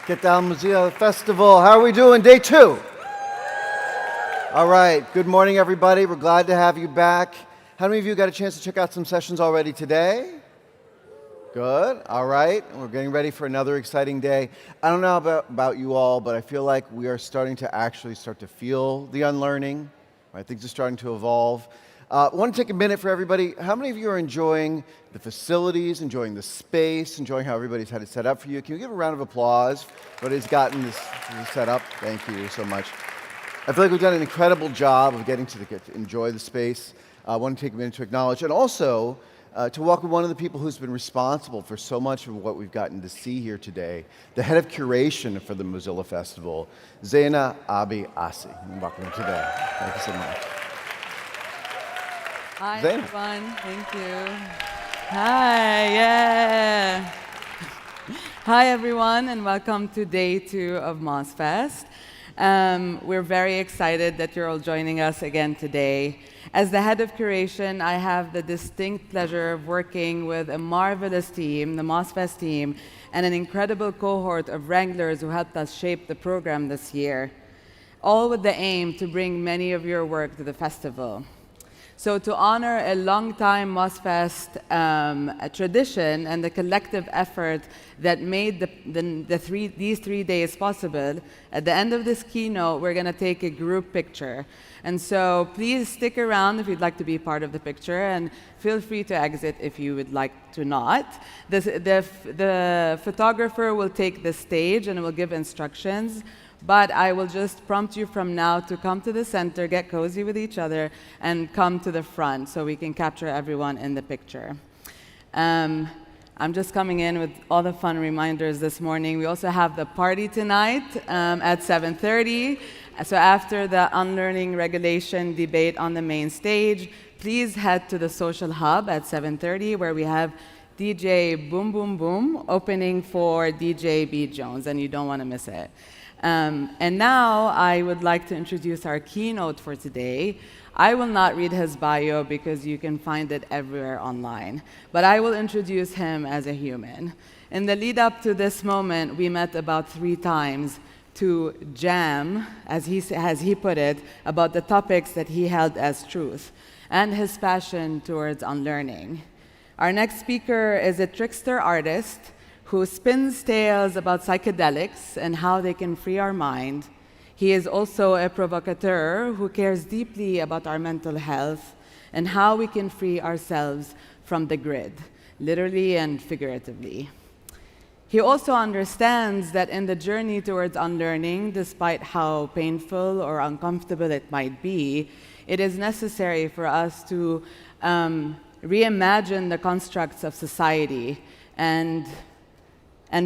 Get Down Mozilla Festival. How are we doing? Day 2. All right. Good morning, everybody. We're glad to have you back. How many of you got a chance to check out some sessions already today? Good. All right. We're getting ready for another exciting day. I don't know about you all, but I feel like we are starting to feel the unlearning. Right? Things are starting to evolve. I want to take a minute for everybody. How many of you are enjoying the facilities, enjoying the space, enjoying how everybody's had it set up for you? Can you give a round of applause for everybody's gotten this set up? Thank you so much. I feel like we've done an incredible job of getting to enjoy the space. I want to take a minute to acknowledge and also to welcome one of the people who's been responsible for so much of what we've gotten to see here today, the head of curation for the Mozilla Festival, Zeina Abi Asi. Welcome today. Thank you so much. Hi, Zeina. everyone. Thank you. Hi, yeah. Hi, everyone, and welcome to day 2 of MozFest. We're very excited that you're all joining us again today. As the head of curation, I have the distinct pleasure of working with a marvelous team, the MozFest team, and an incredible cohort of wranglers who helped us shape the program this year, all with the aim to bring many of your work to the festival. So to honor a long-time MozFest tradition and the collective effort that made these 3 days possible, at the end of this keynote, we're going to take a group picture. And so please stick around if you'd like to be part of the picture, and feel free to exit if you would like to not. The photographer will take the stage and will give instructions. But I will just prompt you from now to come to the center, get cozy with each other, and come to the front so we can capture everyone in the picture. I'm just coming in with all the fun reminders this morning. We also have the party tonight at 7:30. So after the unlearning regulation debate on the main stage, please head to the social hub at 7:30 where we have DJ Boom Boom Boom opening for DJ B. Jones, and you don't want to miss it. And now I would like to introduce our keynote for today. I will not read his bio because you can find it everywhere online, but I will introduce him as a human. In the lead up to this moment, we met about 3 times to jam, as he put it, about the topics that he held as truth and his passion towards unlearning. Our next speaker is a trickster artist who spins tales about psychedelics and how they can free our mind. He is also a provocateur who cares deeply about our mental health and how we can free ourselves from the grid, literally and figuratively. He also understands that in the journey towards unlearning, despite how painful or uncomfortable it might be, it is necessary for us to reimagine the constructs of society and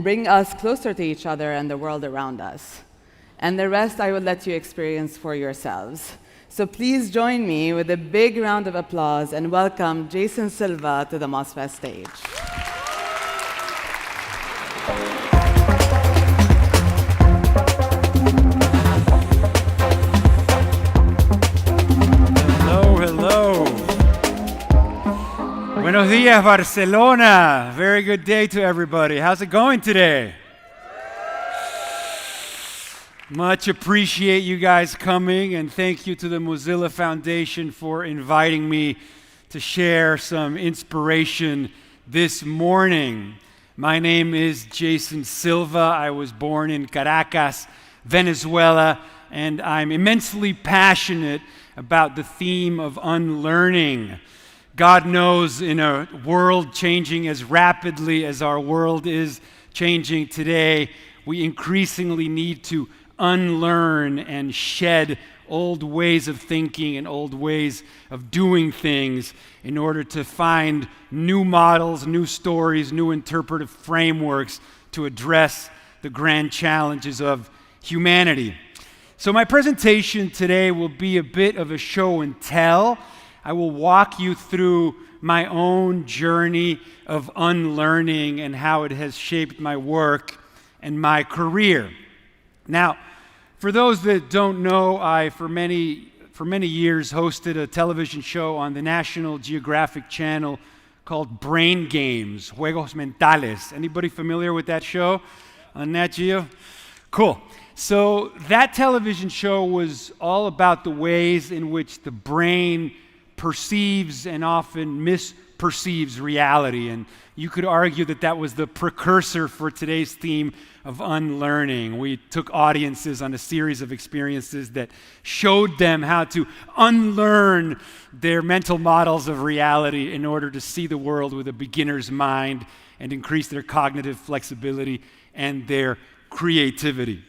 bring us closer to each other and the world around us. And the rest I will let you experience for yourselves. So please join me with a big round of applause and welcome Jason Silva to the MozFest stage. Buenos dias, Barcelona. Very good day to everybody. How's it going today? Much appreciate you guys coming, and thank you to the Mozilla Foundation for inviting me to share some inspiration this morning. My name is Jason Silva. I was born in Caracas, Venezuela, and I'm immensely passionate about the theme of unlearning. God knows in a world changing as rapidly as our world is changing today, we increasingly need to unlearn and shed old ways of thinking and old ways of doing things in order to find new models, new stories, new interpretive frameworks to address the grand challenges of humanity. So my presentation today will be a bit of a show and tell. I will walk you through my own journey of unlearning and how it has shaped my work and my career. Now, for those that don't know, I, for many years, hosted a television show on the National Geographic Channel called Brain Games, Juegos Mentales. Anybody familiar with that show? on Nat Geo? Cool. So that television show was all about the ways in which the brain perceives and often misperceives reality. And you could argue that that was the precursor for today's theme of unlearning. We took audiences on a series of experiences that showed them how to unlearn their mental models of reality in order to see the world with a beginner's mind and increase their cognitive flexibility and their creativity.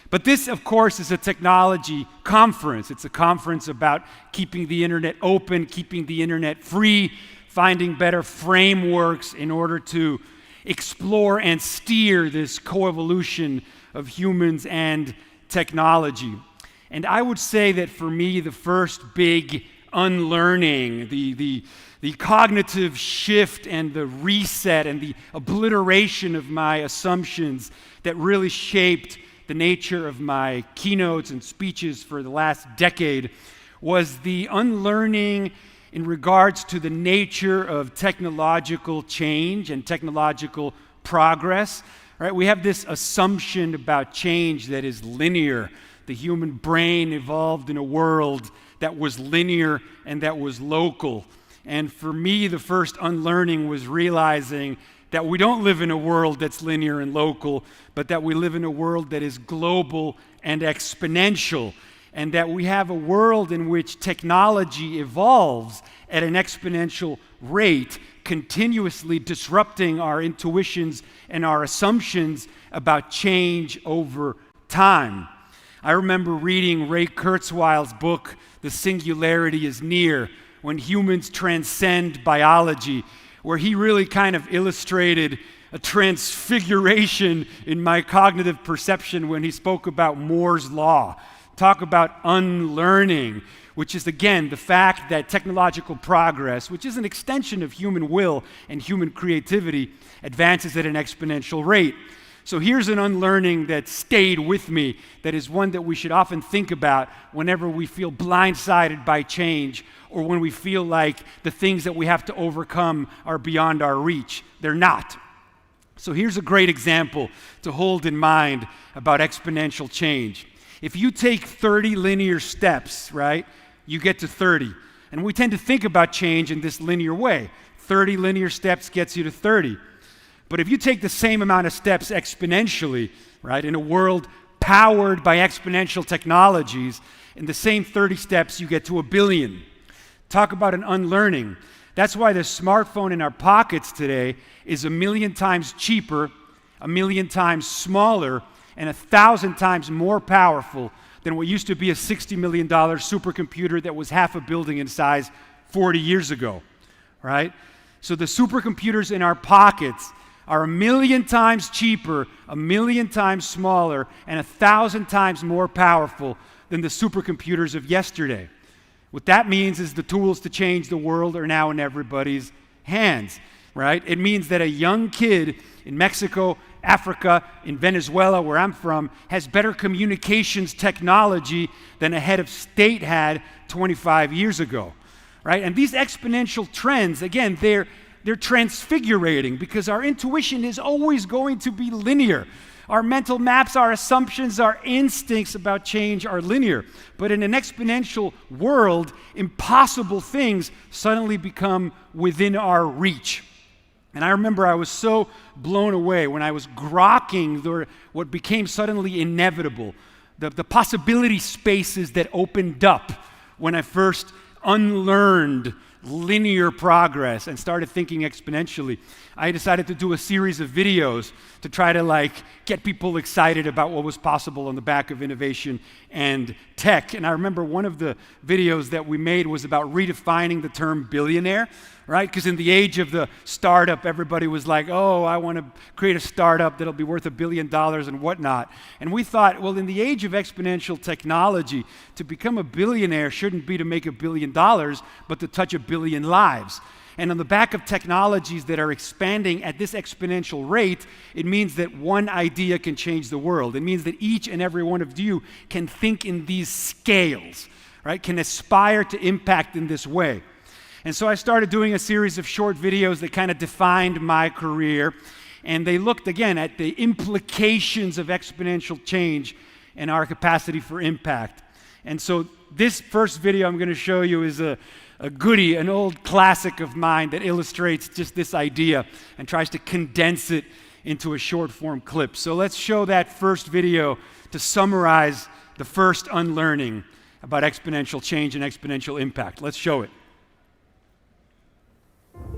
But this, of course, is a technology conference. It's a conference about keeping the internet open, keeping the internet free, finding better frameworks in order to explore and steer this coevolution of humans and technology. And I would say that for me, the first big unlearning, the cognitive shift and the reset and the obliteration of my assumptions that really shaped the nature of my keynotes and speeches for the last decade was the unlearning in regards to the nature of technological change and technological progress. Right? We have this assumption about change that is linear. The human brain evolved in a world that was linear and that was local. And for me, the first unlearning was realizing that we don't live in a world that's linear and local, but that we live in a world that is global and exponential, and that we have a world in which technology evolves at an exponential rate, continuously disrupting our intuitions and our assumptions about change over time. I remember reading Ray Kurzweil's book, The Singularity is Near, When Humans Transcend Biology, where he really kind of illustrated a transfiguration in my cognitive perception when he spoke about Moore's Law. Talk about unlearning, which is, again, the fact that technological progress, which is an extension of human will and human creativity, advances at an exponential rate. So here's an unlearning that stayed with me, that is one that we should often think about whenever we feel blindsided by change or when we feel like the things that we have to overcome are beyond our reach. They're not. So here's a great example to hold in mind about exponential change. If you take 30 linear steps, right, you get to 30. And we tend to think about change in this linear way. 30 linear steps gets you to 30. But if you take the same amount of steps exponentially, right, in a world powered by exponential technologies, in the same 30 steps you get to 1 billion. Talk about an unlearning. That's why the smartphone in our pockets today is 1 million times cheaper, 1 million times smaller, and 1,000 times more powerful than what used to be a $60 million supercomputer that was half a building in size 40 years ago, right? So the supercomputers in our pockets are 1 million times cheaper, 1 million times smaller, and 1,000 times more powerful than the supercomputers of yesterday. What that means is the tools to change the world are now in everybody's hands, right? It means that a young kid in Mexico, Africa, in Venezuela, where I'm from, has better communications technology than a head of state had 25 years ago, right? And these exponential trends, again, they're transfigurating because our intuition is always going to be linear. Our mental maps, our assumptions, our instincts about change are linear. But in an exponential world, impossible things suddenly become within our reach. And I remember I was so blown away when I was grokking what became suddenly inevitable, the possibility spaces that opened up when I first unlearned linear progress and started thinking exponentially. I decided to do a series of videos to try to get people excited about what was possible on the back of innovation and tech. And I remember one of the videos that we made was about redefining the term billionaire, right? Because in the age of the startup, everybody was like, oh, I want to create a startup that'll be worth $1 billion and whatnot. And we thought, well, in the age of exponential technology, to become a billionaire shouldn't be to make $1 billion, but to touch 1 billion lives. And on the back of technologies that are expanding at this exponential rate, it means that one idea can change the world. It means that each and every one of you can think in these scales, right? Can aspire to impact in this way. And so I started doing a series of short videos that kind of defined my career. And they looked again at the implications of exponential change and our capacity for impact. And so this first video I'm going to show you is a goodie, an old classic of mine that illustrates just this idea and tries to condense it into a short form clip. So let's show that first video to summarize the first unlearning about exponential change and exponential impact. Let's show it.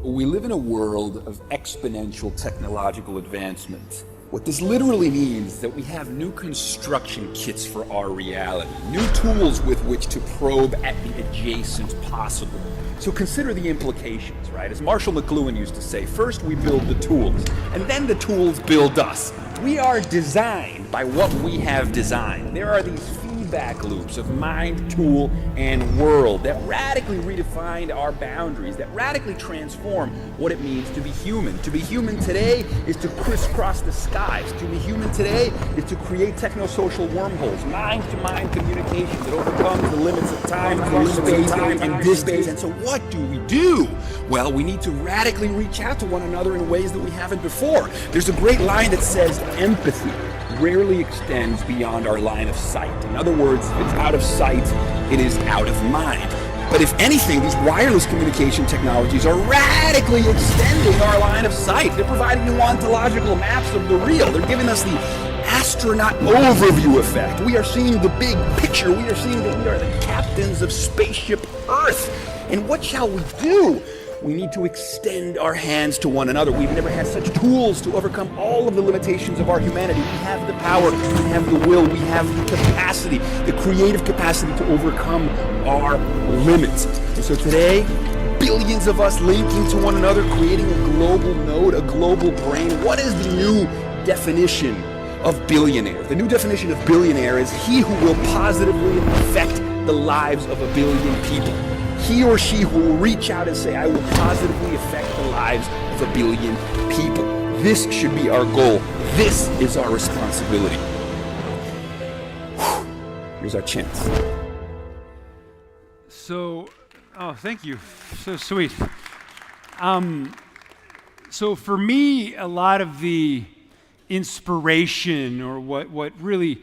We live in a world of exponential technological advancement. What this literally means is that we have new construction kits for our reality, new tools with which to probe at the adjacent possible. So consider the implications, right? As Marshall McLuhan used to say, first we build the tools, and then the tools build us. We are designed by what we have designed. There are these feedback loops of mind, tool, and world that radically redefine our boundaries, that radically transform what it means to be human. To be human today is to crisscross the skies. To be human today is to create technosocial wormholes, mind-to-mind communication that overcomes the limits of time, space, and distance. And so what do? Well, we need to radically reach out to one another in ways that we haven't before. There's a great line that says empathy rarely extends beyond our line of sight. In other words, if it's out of sight, it is out of mind. But if anything, these wireless communication technologies are radically extending our line of sight. They're providing new ontological maps of the real. They're giving us the astronaut overview effect. We are seeing the big picture. We are seeing that we are the captains of spaceship Earth. And what shall we do? We need to extend our hands to one another. We've never had such tools to overcome all of the limitations of our humanity. We have the power, we have the will, we have the capacity, the creative capacity to overcome our limits. And so today, billions of us linking to one another, creating a global node, a global brain. What is the new definition of billionaire? The new definition of billionaire is he who will positively affect the lives of a billion people. He or she who will reach out and say, I will positively affect the lives of a billion people. This should be our goal. This is our responsibility. Whew. Here's our chance. So, thank you. So sweet. So for me, a lot of the inspiration or what really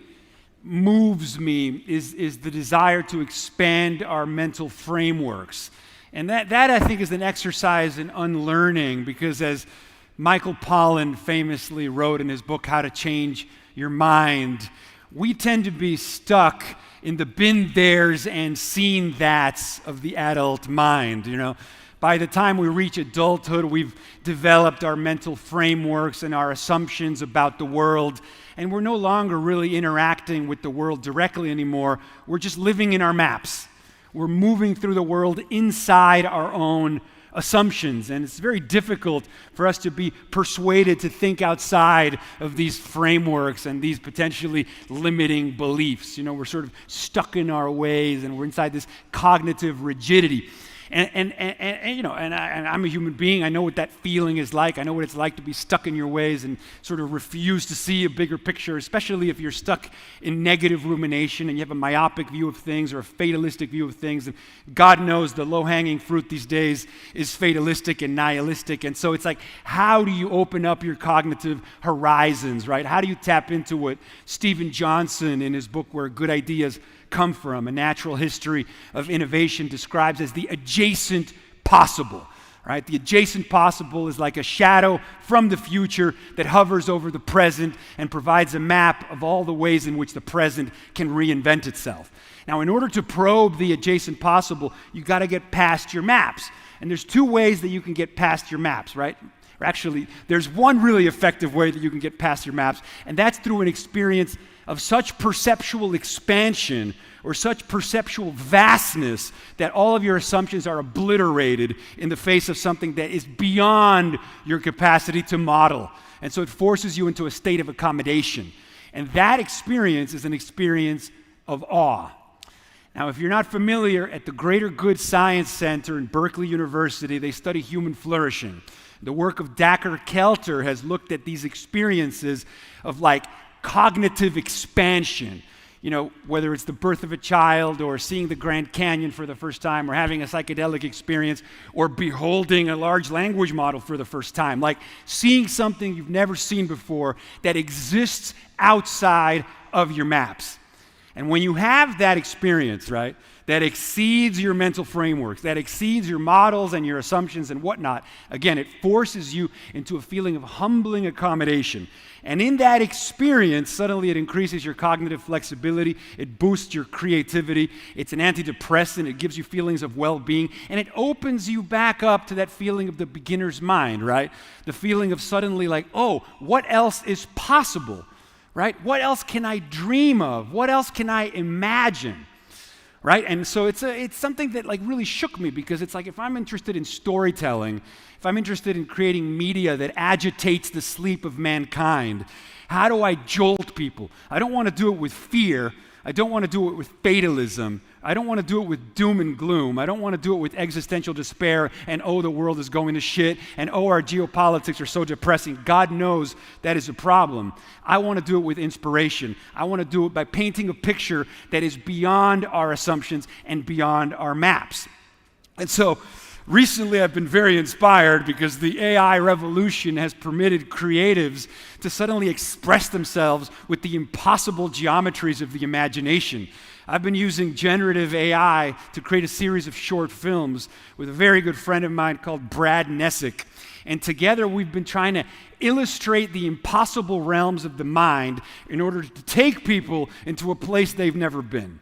moves me is the desire to expand our mental frameworks. And that I think is an exercise in unlearning, because as Michael Pollan famously wrote in his book, How to Change Your Mind, we tend to be stuck in the been there's and seen that's of the adult mind, you know. By the time we reach adulthood, we've developed our mental frameworks and our assumptions about the world, and we're no longer really interacting with the world directly anymore. We're just living in our maps. We're moving through the world inside our own assumptions, and it's very difficult for us to be persuaded to think outside of these frameworks and these potentially limiting beliefs. You know, we're sort of stuck in our ways, and we're inside this cognitive rigidity. And you know, and I'm a human being. I know what that feeling is like. I know what it's like to be stuck in your ways and sort of refuse to see a bigger picture, especially if you're stuck in negative rumination and you have a myopic view of things or a fatalistic view of things. And God knows the low-hanging fruit these days is fatalistic and nihilistic. And so it's like, how do you open up your cognitive horizons, right? How do you tap into what Stephen Johnson in his book Where Good Ideas Come From, A Natural History of Innovation, describes as the adjacent possible, right? The adjacent possible is like a shadow from the future that hovers over the present and provides a map of all the ways in which the present can reinvent itself. Now, in order to probe the adjacent possible, you got to get past your maps. And there's two ways that you can get past your maps, right? Or actually, there's one really effective way that you can get past your maps, and that's through an experience of such perceptual expansion or such perceptual vastness that all of your assumptions are obliterated in the face of something that is beyond your capacity to model. And so it forces you into a state of accommodation. And that experience is an experience of awe. Now, if you're not familiar, at the Greater Good Science Center in Berkeley University, they study human flourishing. The work of Dacher Kelter has looked at these experiences of like cognitive expansion. whether it's the birth of a child or seeing the Grand Canyon for the first time or having a psychedelic experience or beholding a large language model for the first time, like seeing something you've never seen before that exists outside of your maps. And when you have that experience, right, that exceeds your mental frameworks, that exceeds your models and your assumptions and whatnot, again, it forces you into a feeling of humbling accommodation. And in that experience, suddenly it increases your cognitive flexibility, it boosts your creativity, it's an antidepressant, it gives you feelings of well-being, and it opens you back up to that feeling of the beginner's mind, right? The feeling of suddenly like, oh, what else is possible, right? What else can I dream of? What else can I imagine? Right? And so it's something that like really shook me, because it's like if I'm interested in storytelling, if I'm interested in creating media that agitates the sleep of mankind, how do I jolt people? I don't want to do it with fear. I don't want to do it with fatalism. I don't want to do it with doom and gloom. I don't want to do it with existential despair and, oh, the world is going to shit, and, oh, our geopolitics are so depressing. God knows that is a problem. I want to do it with inspiration. I want to do it by painting a picture that is beyond our assumptions and beyond our maps. And so recently I've been very inspired because the AI revolution has permitted creatives to suddenly express themselves with the impossible geometries of the imagination. I've been using generative AI to create a series of short films with a very good friend of mine called Brad Nessick. And together we've been trying to illustrate the impossible realms of the mind in order to take people into a place they've never been.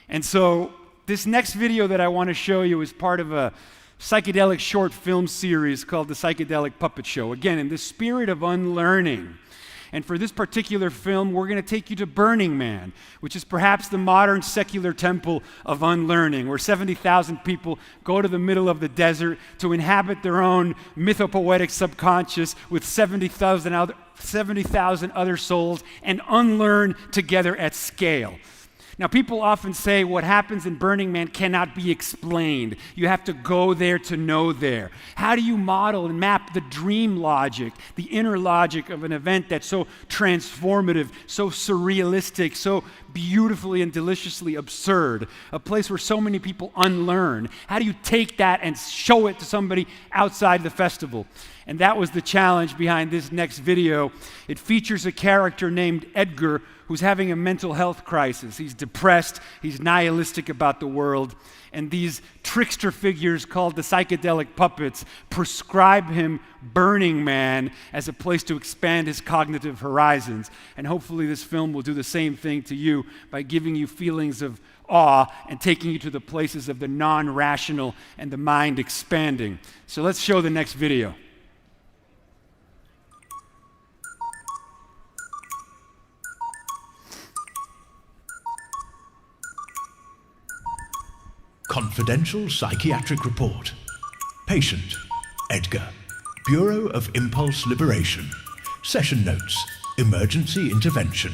And so this next video that I want to show you is part of a psychedelic short film series called The Psychedelic Puppet Show. Again, in the spirit of unlearning. And for this particular film, we're going to take you to Burning Man, which is perhaps the modern secular temple of unlearning, where 70,000 people go to the middle of the desert to inhabit their own mythopoetic subconscious with 70,000 other souls and unlearn together at scale. Now, people often say what happens in Burning Man cannot be explained. You have to go there to know there. How do you model and map the dream logic, the inner logic of an event that's so transformative, so surrealistic, so beautifully and deliciously absurd, a place where so many people unlearn? How do you take that and show it to somebody outside the festival? And that was the challenge behind this next video. It features a character named Edgar who's having a mental health crisis. He's depressed, he's nihilistic about the world, and these trickster figures called the psychedelic puppets prescribe him Burning Man as a place to expand his cognitive horizons. And hopefully this film will do the same thing to you by giving you feelings of awe and taking you to the places of the non-rational and the mind expanding. So let's show the next video. Confidential psychiatric report. Patient, Edgar. Bureau of Impulse Liberation. Session notes. Emergency intervention.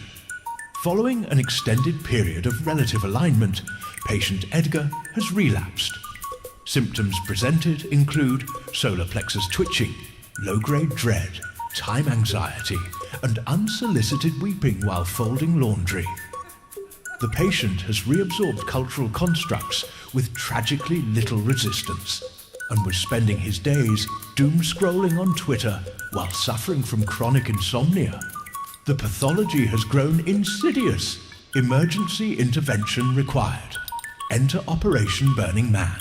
Following an extended period of relative alignment, patient Edgar has relapsed. Symptoms presented include solar plexus twitching, low-grade dread, time anxiety, and unsolicited weeping while folding laundry. The patient has reabsorbed cultural constructs with tragically little resistance and was spending his days doom-scrolling on Twitter while suffering from chronic insomnia. The pathology has grown insidious. Emergency intervention required. Enter Operation Burning Man,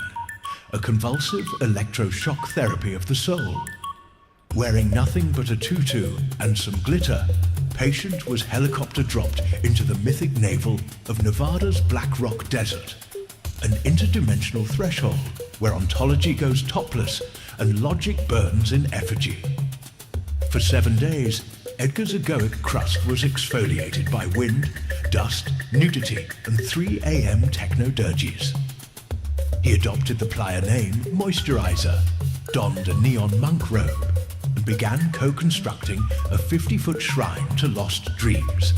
a convulsive electroshock therapy of the soul. Wearing nothing but a tutu and some glitter, patient was helicopter dropped into the mythic navel of Nevada's Black Rock Desert, an interdimensional threshold where ontology goes topless and logic burns in effigy. For 7 days, Edgar's egoic crust was exfoliated by wind, dust, nudity, and 3 a.m. techno-dirges. He adopted the playa name Moisturizer, donned a neon monk robe, and began co-constructing a 50-foot shrine to lost dreams.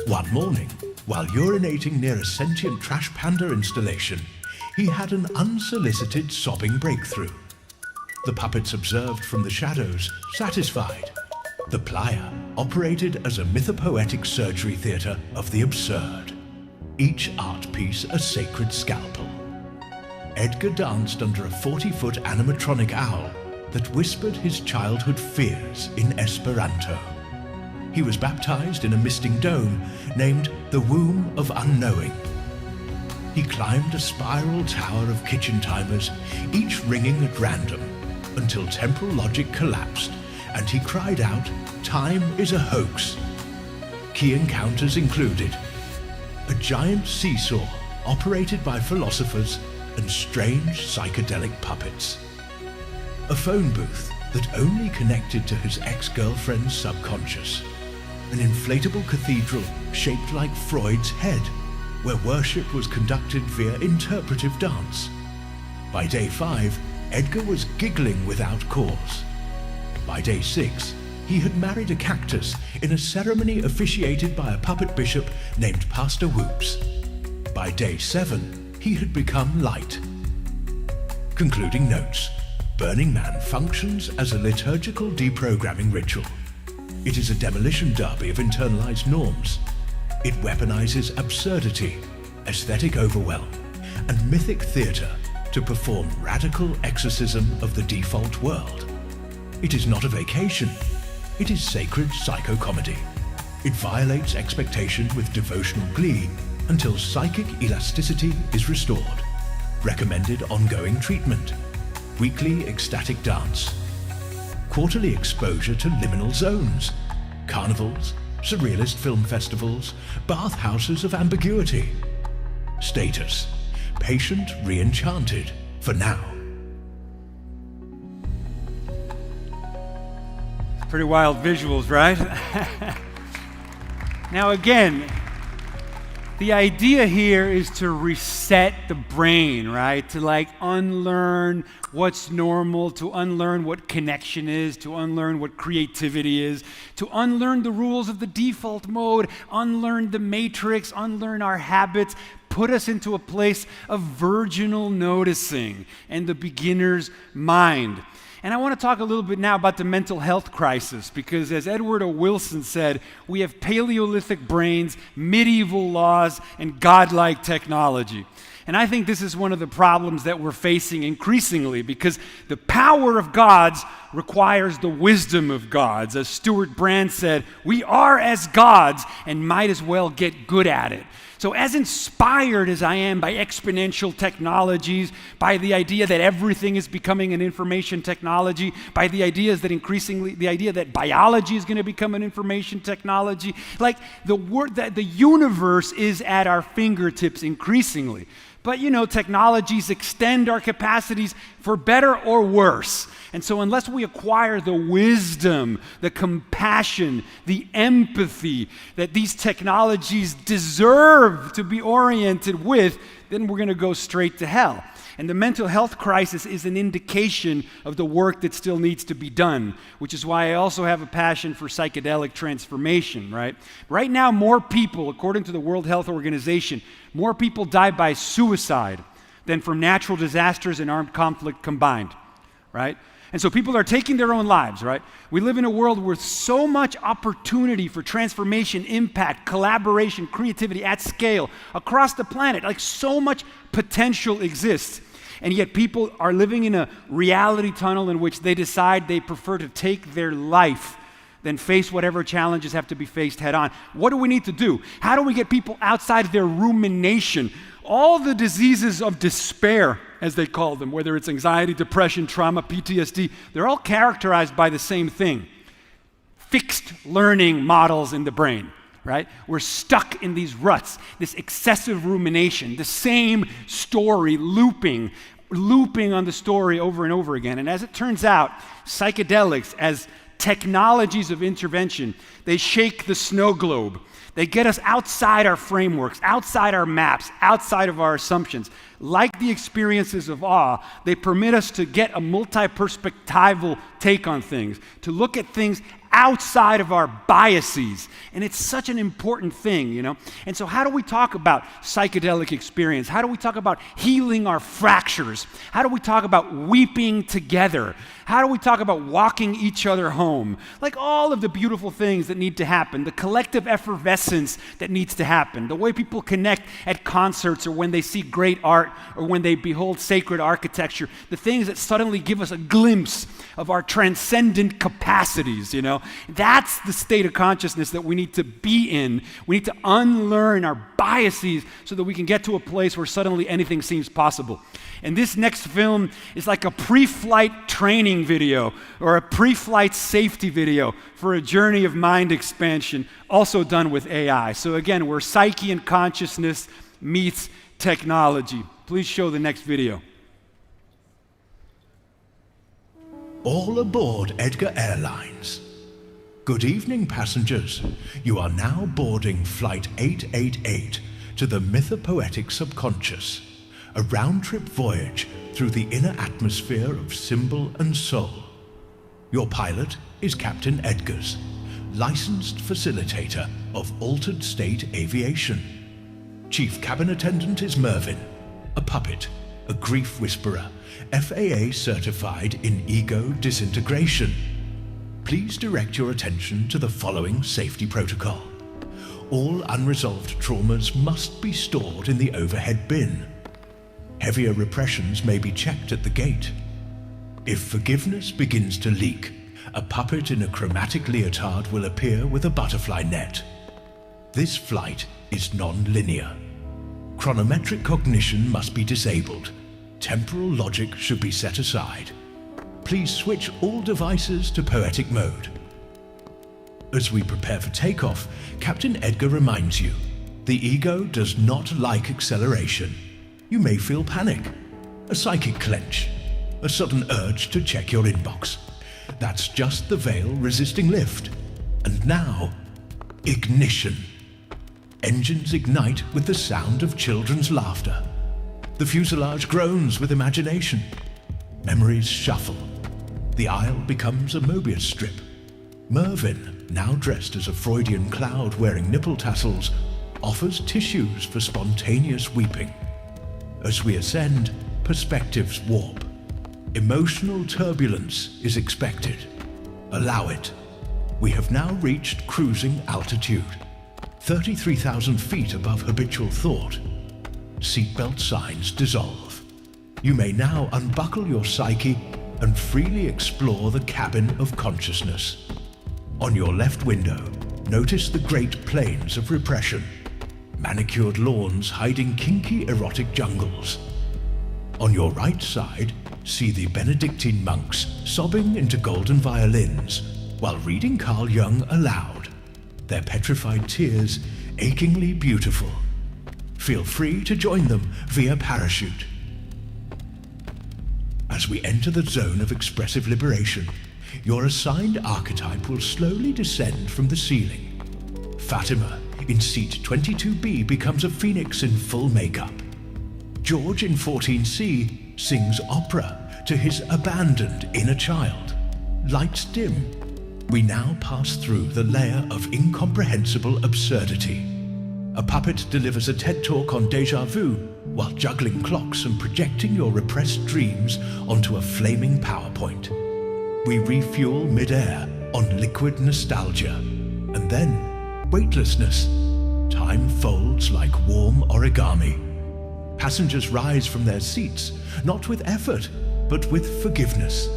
One morning, while urinating near a sentient trash panda installation, he had an unsolicited sobbing breakthrough. The puppets observed from the shadows, satisfied. The playa operated as a mythopoetic surgery theatre of the absurd. each art piece a sacred scalpel. Edgar danced under a 40-foot animatronic owl that whispered his childhood fears in Esperanto. He was baptized in a misting dome named the Womb of Unknowing. He climbed a spiral tower of kitchen timers, each ringing at random, until temporal logic collapsed and he cried out, "Time is a hoax." Key encounters included a giant seesaw operated by philosophers and strange psychedelic puppets, a phone booth that only connected to his ex-girlfriend's subconscious, an inflatable cathedral shaped like Freud's head, where worship was conducted via interpretive dance. By day 5, Edgar was giggling without cause. By day 6, he had married a cactus in a ceremony officiated by a puppet bishop named Pastor Whoops. By day 7, he had become light. Concluding notes. Burning Man functions as a liturgical deprogramming ritual. It is a demolition derby of internalized norms. It weaponizes absurdity, aesthetic overwhelm, and mythic theater to perform radical exorcism of the default world. It is not a vacation. It is sacred psychocomedy. It violates expectation with devotional glee until psychic elasticity is restored. Recommended ongoing treatment. Weekly ecstatic dance. Quarterly exposure to liminal zones. Carnivals, surrealist film festivals, bathhouses of ambiguity. Status: patient re-enchanted, for now. Pretty wild visuals, right? Now again, the idea here is to reset the brain, right? To like unlearn what's normal, to unlearn what connection is, to unlearn what creativity is, to unlearn the rules of the default mode, unlearn the matrix, unlearn our habits, put us into a place of virginal noticing and the beginner's mind. And I want to talk a little bit now about the mental health crisis, because as Edward O. Wilson said, we have Paleolithic brains, medieval laws, and godlike technology. And I think this is one of the problems that we're facing increasingly, because the power of gods requires the wisdom of gods. As Stuart Brand said, we are as gods and might as well get good at it. So as inspired as I am by exponential technologies, by the idea that everything is becoming an information technology, by the idea that biology is going to become an information technology, like the universe is at our fingertips increasingly. But technologies extend our capacities for better or worse. And so unless we acquire the wisdom, the compassion, the empathy that these technologies deserve to be oriented with, then we're going to go straight to hell. And the mental health crisis is an indication of the work that still needs to be done, which is why I also have a passion for psychedelic transformation, right? Right now, more people, according to the World Health Organization, more people die by suicide than from natural disasters and armed conflict combined, right? And so people are taking their own lives, right? We live in a world with so much opportunity for transformation, impact, collaboration, creativity at scale across the planet. Like so much potential exists. And yet people are living in a reality tunnel in which they decide they prefer to take their life than face whatever challenges have to be faced head on. What do we need to do? How do we get people outside their rumination? All the diseases of despair, as they call them, whether it's anxiety, depression, trauma, PTSD, they're all characterized by the same thing: fixed learning models in the brain, right? We're stuck in these ruts, this excessive rumination, the same story looping on the story over and over again. And as it turns out, psychedelics, as technologies of intervention, they shake the snow globe. They get us outside our frameworks, outside our maps, outside of our assumptions. Like the experiences of awe, they permit us to get a multi-perspectival take on things, to look at things outside of our biases. And it's such an important thing, you know? And so how do we talk about psychedelic experience? How do we talk about healing our fractures? How do we talk about weeping together? How do we talk about walking each other home? Like all of the beautiful things that need to happen, the collective effervescence that needs to happen, the way people connect at concerts or when they see great art or when they behold sacred architecture, the things that suddenly give us a glimpse of our transcendent capacities, you know? That's the state of consciousness that we need to be in. We need to unlearn our biases so that we can get to a place where suddenly anything seems possible. And this next film is like a pre-flight training video or a pre-flight safety video for a journey of mind expansion, also done with AI. So again, where psyche and consciousness meets technology. Please show the next video. All aboard Edgar Airlines. Good evening, passengers. You are now boarding Flight 888 to the mythopoetic subconscious, a round-trip voyage through the inner atmosphere of symbol and soul. Your pilot is Captain Edgar's, licensed facilitator of altered state aviation. Chief cabin attendant is Mervyn, a puppet, a grief whisperer, FAA certified in ego disintegration. Please direct your attention to the following safety protocol. All unresolved traumas must be stored in the overhead bin. Heavier repressions may be checked at the gate. If forgiveness begins to leak, a puppet in a chromatic leotard will appear with a butterfly net. This flight is non-linear. Chronometric cognition must be disabled. Temporal logic should be set aside. Please switch all devices to poetic mode. As we prepare for takeoff, Captain Edgar reminds you, the ego does not like acceleration. You may feel panic, a psychic clench, a sudden urge to check your inbox. That's just the veil resisting lift. And now, ignition. Engines ignite with the sound of children's laughter. The fuselage groans with imagination. Memories shuffle. The aisle becomes a Mobius strip. Mervyn, now dressed as a Freudian cloud wearing nipple tassels, offers tissues for spontaneous weeping. As we ascend, perspectives warp. Emotional turbulence is expected. Allow it. We have now reached cruising altitude, 33,000 feet above habitual thought. Seatbelt signs dissolve. You may now unbuckle your psyche and freely explore the cabin of consciousness. On your left window, notice the great plains of repression, manicured lawns hiding kinky erotic jungles. On your right side, see the Benedictine monks sobbing into golden violins while reading Carl Jung aloud, their petrified tears achingly beautiful. Feel free to join them via parachute. As we enter the zone of expressive liberation, your assigned archetype will slowly descend from the ceiling. Fatima, in seat 22B, becomes a phoenix in full makeup. George in 14C sings opera to his abandoned inner child. Lights dim. We now pass through the layer of incomprehensible absurdity. A puppet delivers a TED talk on déjà vu while juggling clocks and projecting your repressed dreams onto a flaming PowerPoint. We refuel mid-air on liquid nostalgia. And then, weightlessness. Time folds like warm origami. Passengers rise from their seats, not with effort, but with forgiveness.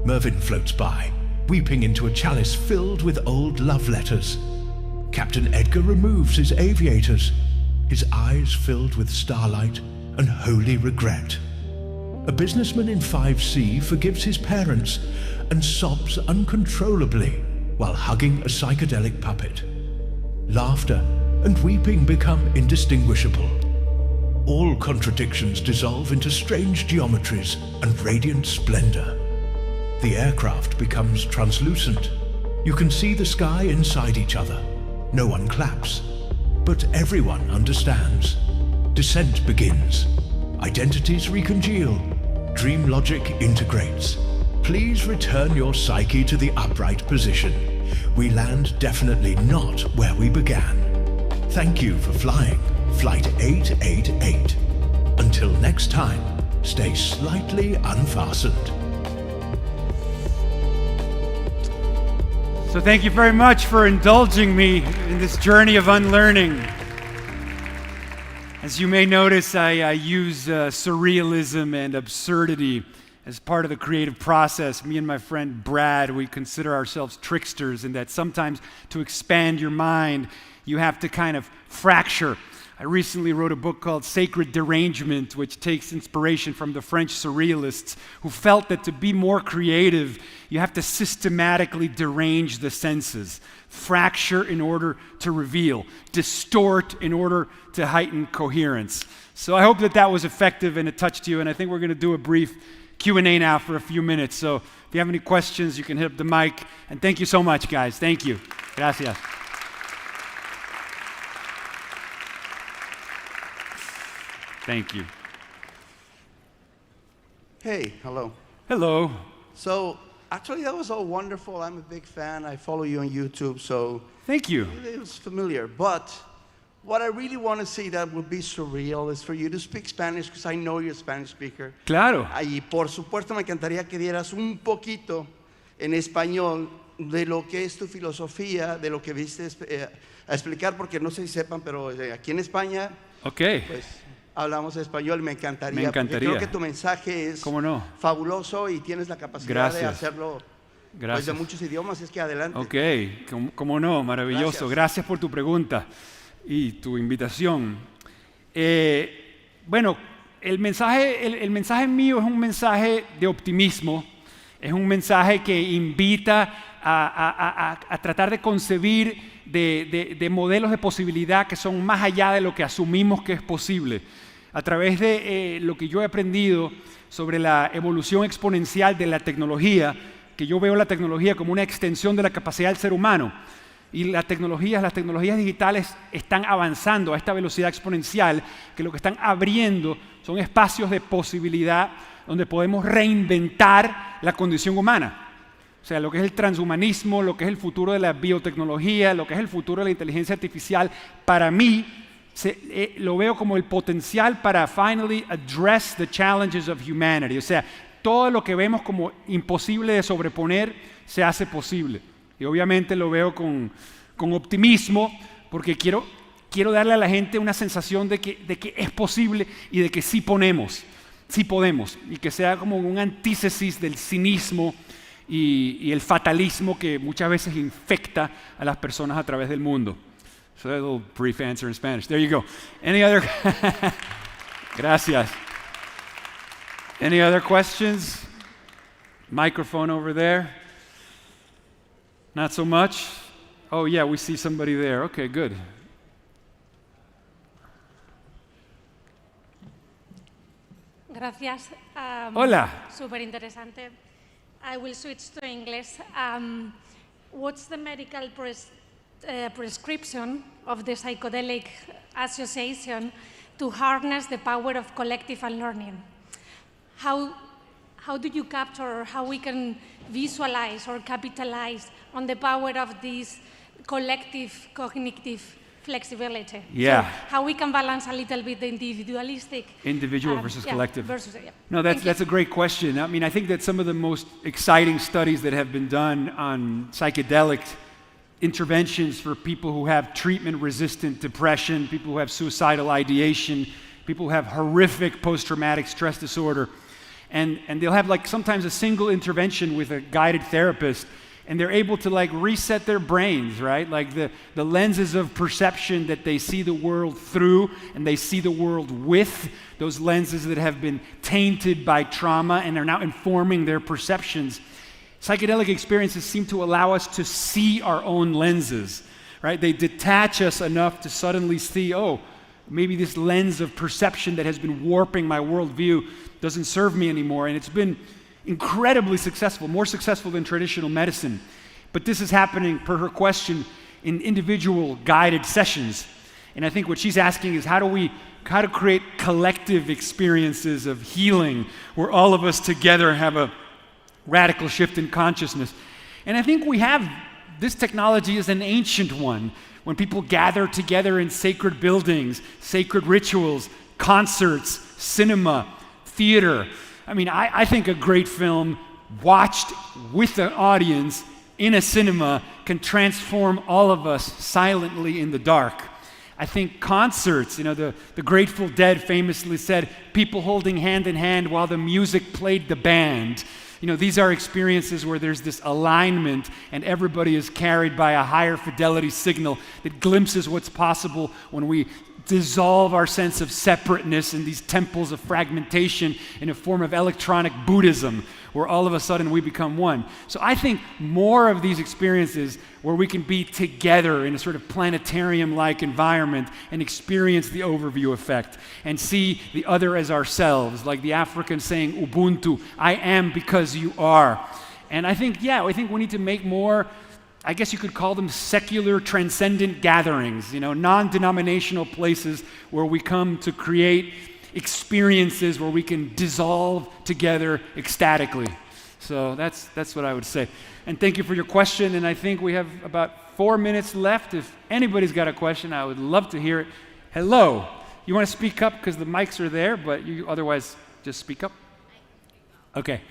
Mervyn floats by, weeping into a chalice filled with old love letters. Captain Edgar removes his aviators, his eyes filled with starlight and holy regret. A businessman in 5C forgives his parents and sobs uncontrollably while hugging a psychedelic puppet. Laughter and weeping become indistinguishable. All contradictions dissolve into strange geometries and radiant splendor. The aircraft becomes translucent. You can see the sky inside each other. No one claps, but everyone understands. Descent begins. Identities recongeal. Dream logic integrates. please return your psyche to the upright position. We land definitely not where we began. Thank you for flying Flight 888. Until next time, stay slightly unfastened. So thank you very much for indulging me in this journey of unlearning. As you may notice, I use surrealism and absurdity as part of the creative process. Me and my friend Brad, we consider ourselves tricksters in that sometimes to expand your mind, you have to kind of fracture. I recently wrote a book called Sacred Derangement, which takes inspiration from the French surrealists who felt that to be more creative, you have to systematically derange the senses, fracture in order to reveal, distort in order to heighten coherence. So I hope that that was effective and it touched you, and I think we're going to do a brief Q&A now for a few minutes. So if you have any questions, you can hit up the mic. And thank you so much, guys. Thank you. Gracias. Thank you. Hey, hello. Hello. So, actually, that was all wonderful. I'm a big fan. I follow you on YouTube, so Thank you. it was familiar. But what I really want to see that would be surreal is for you to speak Spanish, because I know you're a Spanish speaker. Claro. Y por supuesto, me encantaría que dieras un poquito en español de lo que es tu filosofía, de lo que viste a explicar, porque no sé si sepan, pero aquí en España, Ok. pues hablamos español, me encantaría. Me encantaría. Porque creo que tu mensaje es ¿Cómo no? fabuloso y tienes la capacidad Gracias. de hacerlo pues, Gracias. de muchos idiomas, es que adelante. Ok, cómo no, maravilloso. Gracias por tu pregunta y tu invitación. Bueno, el mensaje mío es un mensaje de optimismo, es un mensaje que invita a tratar de concebir de modelos de posibilidad que son más allá de lo que asumimos que es posible. A través de lo que yo he aprendido sobre la evolución exponencial de la tecnología, que yo veo la tecnología como una extensión de la capacidad del ser humano. Y las tecnologías digitales están avanzando a esta velocidad exponencial, que lo que están abriendo son espacios de posibilidad donde podemos reinventar la condición humana. O sea, lo que es el transhumanismo, lo que es el futuro de la biotecnología, lo que es el futuro de la inteligencia artificial, para mí lo veo como el potencial para finally address the challenges of humanity. O sea, todo lo que vemos como imposible de sobreponer se hace posible. Y obviamente lo veo con optimismo, porque quiero darle a la gente una sensación de que es posible y de que sí podemos, y que sea como un antítesis del cinismo y el fatalismo que muchas veces infecta a las personas a través del mundo. So a little brief answer in Spanish. There you go. Any other? Gracias. Any other questions? Microphone over there. Not so much? Oh yeah, we see somebody there. Okay, good. Gracias. Hola. Súper interesante. I will switch to English. What's the medical prescription of the psychedelic association to harness the power of collective unlearning? How do you capture, or how we can visualize or capitalize on the power of this collective cognitive flexibility? Yeah. So how we can balance a little bit the individualistic. Individual versus collective. Yeah. No, that's a great question. I mean, I think that some of the most exciting studies that have been done on psychedelic interventions for people who have treatment-resistant depression, people who have suicidal ideation, people who have horrific post-traumatic stress disorder, and they'll have like sometimes a single intervention with a guided therapist, and they're able to like reset their brains, right? Like the lenses of perception that they see the world through and they see the world with, those lenses that have been tainted by trauma and are now informing their perceptions. Psychedelic experiences seem to allow us to see our own lenses, right? They detach us enough to suddenly see, oh, maybe this lens of perception that has been warping my worldview doesn't serve me anymore. And it's been incredibly successful, more successful than traditional medicine. But this is happening, per her question, in individual guided sessions. And I think what she's asking is how to create collective experiences of healing where all of us together have a radical shift in consciousness. And I think this technology is an ancient one. When people gather together in sacred buildings, sacred rituals, concerts, cinema, theater. I mean, I think a great film watched with an audience in a cinema can transform all of us silently in the dark. I think concerts, the Grateful Dead famously said, people holding hand in hand while the music played the band. These are experiences where there's this alignment and everybody is carried by a higher fidelity signal that glimpses what's possible when we dissolve our sense of separateness in these temples of fragmentation in a form of electronic Buddhism, where all of a sudden we become one. So I think more of these experiences where we can be together in a sort of planetarium-like environment and experience the overview effect and see the other as ourselves, like the African saying, Ubuntu, I am because you are. And I think we need to make more, I guess you could call them secular transcendent gatherings, non-denominational places where we come to create experiences where we can dissolve together ecstatically. So that's what I would say. And thank you for your question, and I think we have about 4 minutes left. If anybody's got a question, I would love to hear it. Hello. You want to speak up because the mics are there, but you otherwise just speak up? Okay.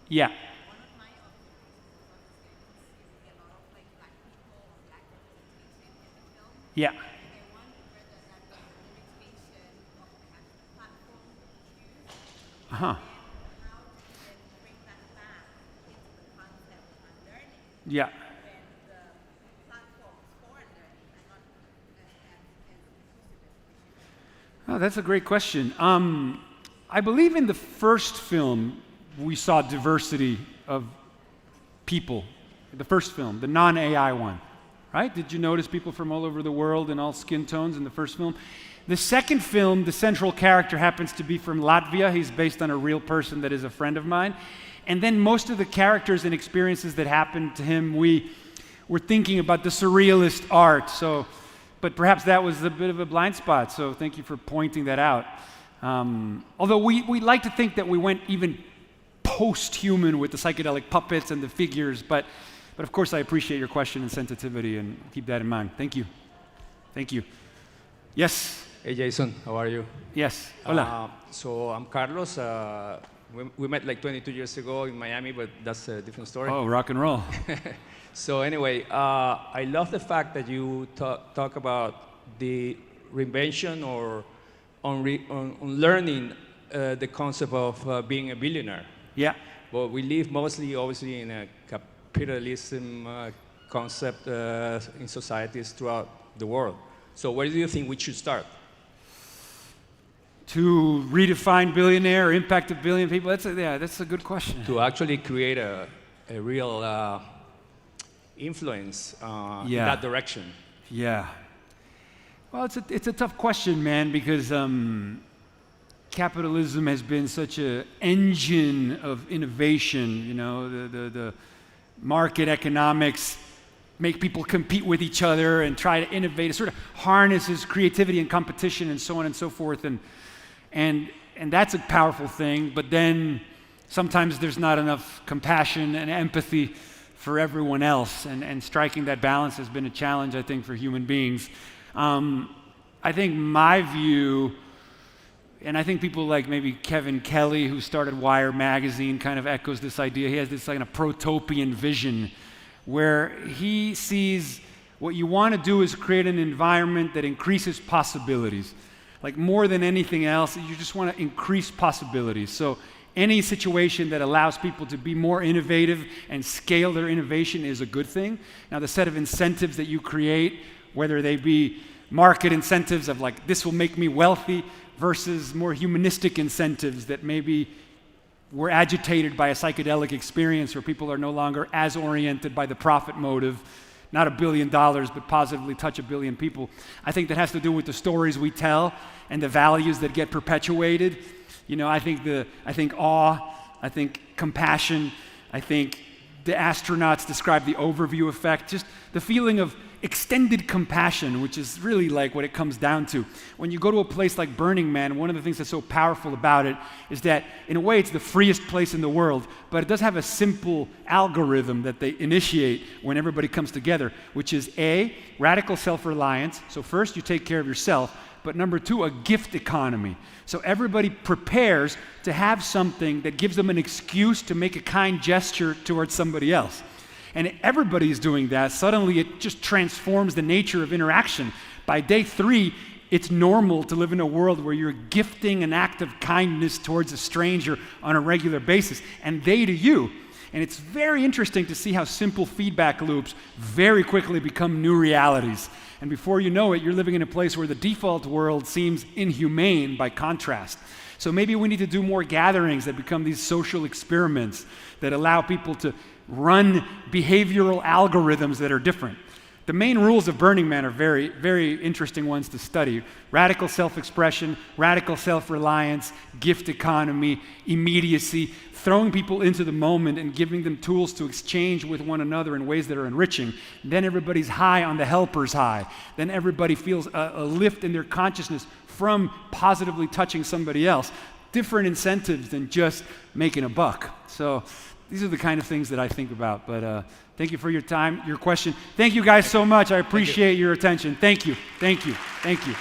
Yeah. Yeah. Uh-huh. Yeah. Oh, that's a great question. I believe in the first film we saw diversity of people. The first film, the non-AI one. Right? Did you notice people from all over the world in all skin tones in the first film? The second film, the central character happens to be from Latvia. He's based on a real person that is a friend of mine. And then most of the characters and experiences that happened to him, we were thinking about the surrealist art. But perhaps that was a bit of a blind spot, so thank you for pointing that out. Although we like to think that we went even post-human with the psychedelic puppets and the figures, but of course I appreciate your question and sensitivity, and keep that in mind. Thank you. Thank you. Yes? Hey Jason, how are you? Yes. Hola. So I'm Carlos. We met like 22 years ago in Miami, but that's a different story. Oh, rock and roll. So anyway, I love the fact that you talk about the reinvention or unlearning the concept of being a billionaire. Yeah. Well, we live mostly, obviously, in a capitalism concept in societies throughout the world. So where do you think we should start? To redefine billionaire or impact a billion people? That's a good question. To actually create a real influence in that direction. Yeah. Well, it's a tough question, man, because capitalism has been such an engine of innovation. The market economics make people compete with each other and try to innovate. It sort of harnesses creativity and competition and so on and so forth. And that's a powerful thing, but then sometimes there's not enough compassion and empathy for everyone else, and striking that balance has been a challenge, I think, for human beings. I think my view, and I think people like maybe Kevin Kelly, who started Wired magazine, kind of echoes this idea. He has this kind of protopian vision where he sees what you want to do is create an environment that increases possibilities. Like more than anything else, you just want to increase possibilities. So any situation that allows people to be more innovative and scale their innovation is a good thing. Now, the set of incentives that you create, whether they be market incentives of like, this will make me wealthy, versus more humanistic incentives that maybe were agitated by a psychedelic experience where people are no longer as oriented by the profit motive, not $1 billion, but positively touch 1 billion people. I think that has to do with the stories we tell and the values that get perpetuated. I think awe, I think compassion, I think the astronauts describe the overview effect, just the feeling of extended compassion, which is really like what it comes down to. When you go to a place like Burning Man, one of the things that's so powerful about it is that, in a way, it's the freest place in the world, but it does have a simple algorithm that they initiate when everybody comes together, which is A, radical self-reliance. So first, you take care of yourself, but number two, a gift economy. So everybody prepares to have something that gives them an excuse to make a kind gesture towards somebody else. And everybody's doing that. Suddenly, it just transforms the nature of interaction. By day 3, it's normal to live in a world where you're gifting an act of kindness towards a stranger on a regular basis, and they to you. And it's very interesting to see how simple feedback loops very quickly become new realities. And before you know it, you're living in a place where the default world seems inhumane by contrast. So maybe we need to do more gatherings that become these social experiments that allow people to run behavioral algorithms that are different. The main rules of Burning Man are very, very interesting ones to study. Radical self-expression, radical self-reliance, gift economy, immediacy, throwing people into the moment and giving them tools to exchange with one another in ways that are enriching. Then everybody's high on the helper's high. Then everybody feels a lift in their consciousness from positively touching somebody else. Different incentives than just making a buck. So these are the kind of things that I think about. But thank you for your time, your question. Thank you guys so much. I appreciate your attention. Thank you. Thank you. Thank you.